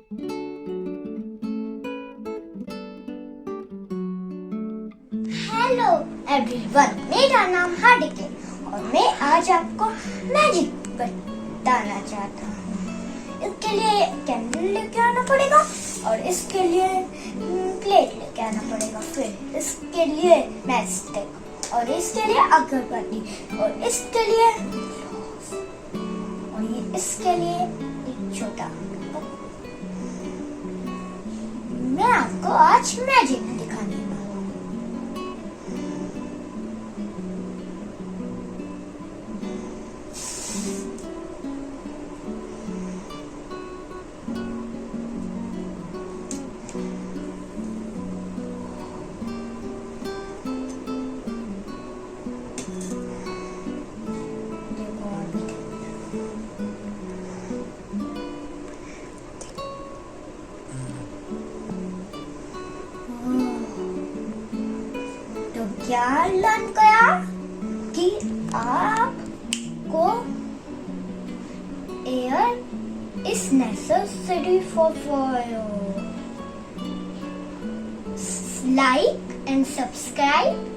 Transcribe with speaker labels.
Speaker 1: Hello everyone, मेरा नाम हार्दिक है और मैं आज आपको मैजिक बताना चाहता हूँ। इसके लिए कैंडल लेके आना पड़ेगा और इसके लिए प्लेट लेके आना पड़ेगा, फिर इसके लिए मैच स्टिक और इसके लिए अगरबत्ती और इसके लिए और ये इसके लिए एक छोटा। मैं आपको आज मैजिक दिखाने वाला हूँ। तो क्या लर्न करा कि आपको air is necessary for fire. Like and subscribe